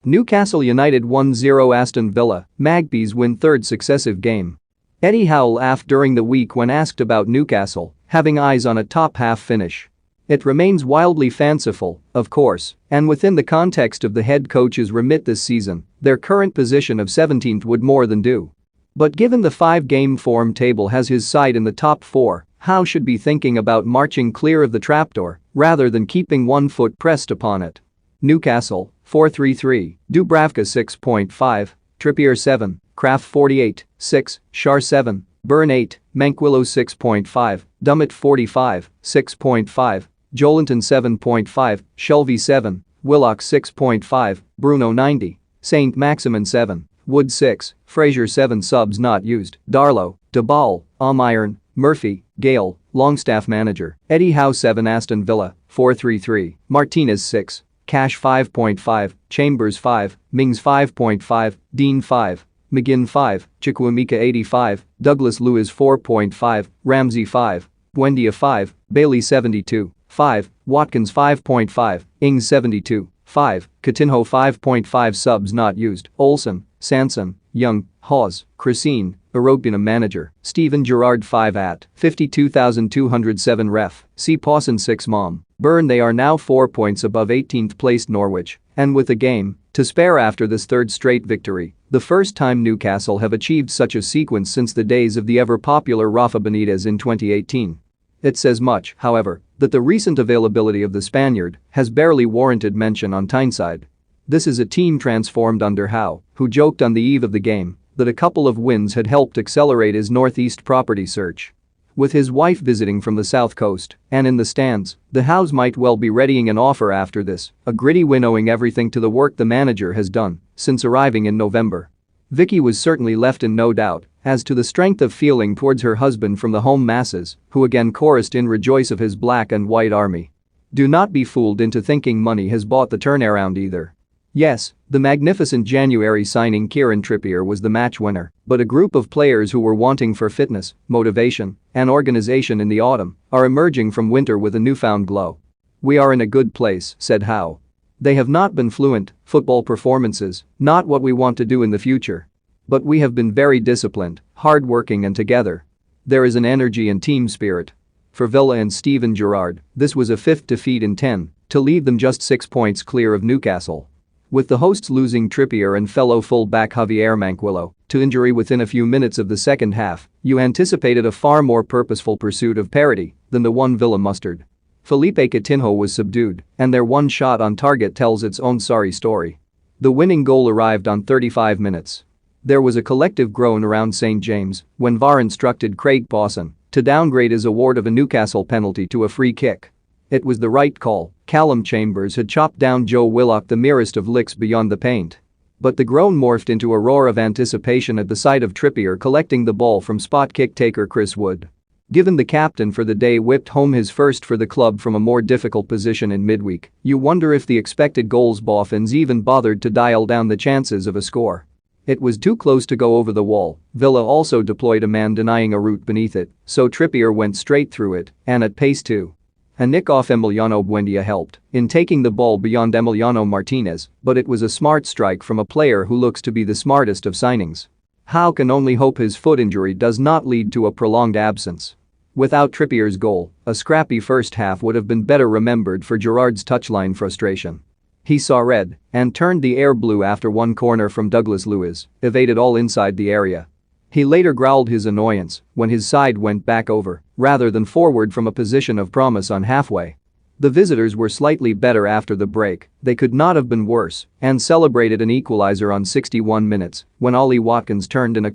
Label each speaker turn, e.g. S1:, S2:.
S1: Newcastle United 1-0 Aston Villa, Magpies win third successive game. Eddie Howe laughed during the week when asked about Newcastle having eyes on a top-half finish. It remains wildly fanciful, of course, and within the context of the head coach's remit this season, their current position of 17th would more than do. But given the 5-game form table has his side in the top 4, Howe should be thinking about marching clear of the trapdoor rather than keeping one foot pressed upon it. Newcastle, 4-3-3, Dubravka 6.5, Trippier 7, Kraft 48, 6, Schär 7, Burn 8, Manquillo 6.5, Dummett 45, 6.5, Joelinton 7.5, Shelvey 7, Willock 6.5, Bruno 90, Saint Maximin 7, Wood 6, Fraser 7 subs not used, Darlow, DeBall, Almiron, Murphy, Gale, Longstaff manager, Eddie Howe 7 Aston Villa, 4-3-3, Martinez 6, Cash 5.5, Chambers 5, Mings 5.5, Dean 5, McGinn 5, Chukwuemeka 85, Douglas Luiz 4.5, Ramsey 5, Buendia 5, Bailey 72, 5, Watkins 5.5, Ings 72, 5, Coutinho 5.5 subs not used, Olsen, Sanson, Young, Hawes, Christine, European manager, Steven Gerrard 5 at 52,207 ref, C. Pawson 6 mom. Burn they are now 4 points above 18th placed Norwich, and with a game to spare after this third straight victory, the first time Newcastle have achieved such a sequence since the days of the ever-popular Rafa Benitez in 2018. It says much, however, that the recent availability of the Spaniard has barely warranted mention on Tyneside. This is a team transformed under Howe, who joked on the eve of the game that a couple of wins had helped accelerate his northeast property search. With his wife visiting from the south coast and in the stands, the Howes might well be readying an offer after this, a gritty win owing everything to the work the manager has done since arriving in November. Vicky was certainly left in no doubt as to the strength of feeling towards her husband from the home masses, who again chorused in rejoice of his black and white army. Do not be fooled into thinking money has bought the turnaround either. Yes, the magnificent January signing Kieran Trippier was the match winner, but a group of players who were wanting for fitness, motivation, and organization in the autumn are emerging from winter with a newfound glow. We are in a good place, said Howe. They have not been fluent football performances, not what we want to do in the future. But we have been very disciplined, hard-working and together. There is an energy and team spirit. For Villa and Steven Gerrard, this was a 5th defeat in 10, to leave them just 6 points clear of Newcastle. With the hosts losing Trippier and fellow full-back Javier Manquillo to injury within a few minutes of the second half, you anticipated a far more purposeful pursuit of parity than the one Villa mustered. Felipe Coutinho was subdued, and their one shot on target tells its own sorry story. The winning goal arrived on 35 minutes. There was a collective groan around St. James when VAR instructed Craig Pawson to downgrade his award of a Newcastle penalty to a free kick. It was the right call. Callum Chambers had chopped down Joe Willock the merest of licks beyond the paint. But the groan morphed into a roar of anticipation at the sight of Trippier collecting the ball from spot kick taker Chris Wood. Given the captain for the day whipped home his first for the club from a more difficult position in midweek, you wonder if the expected goals boffins even bothered to dial down the chances of a score. It was too close to go over the wall. Villa also deployed a man denying a route beneath it, so Trippier went straight through it, and at pace too. A nick off Emiliano Buendia helped in taking the ball beyond Emiliano Martinez, but it was a smart strike from a player who looks to be the smartest of signings. Howe can only hope his foot injury does not lead to a prolonged absence. Without Trippier's goal, a scrappy first half would have been better remembered for Gerrard's touchline frustration. He saw red and turned the air blue after one corner from Douglas Luiz evaded all inside the area. He later growled his annoyance when his side went back over rather than forward from a position of promise on halfway. The visitors were slightly better after the break, they could not have been worse, and celebrated an equalizer on 61 minutes when Ollie Watkins turned in a